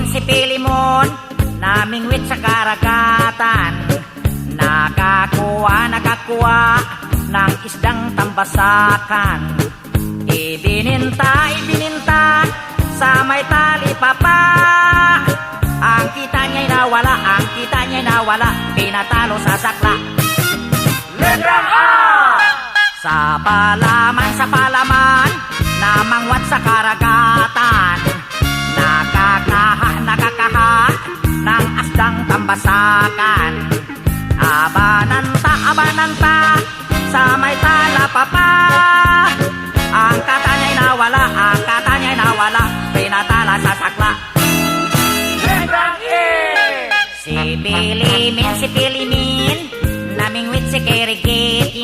si Pilimon, namingwit sa karagatan. Nakakuha ng isdang tambasakan. Ibininta sa may talipapa. Ang kita niya'y nawala, pinatalo sa sakla. Letrang A! Sa palaman, namangwat sa karagatan. Nakakaha ng asdang tambasakan. Abananta, sa may talapapa. Ang kata niya'y nawala, pinatala sa sakla. Letrang E! Si Pilimin, namingwit si Kirigin.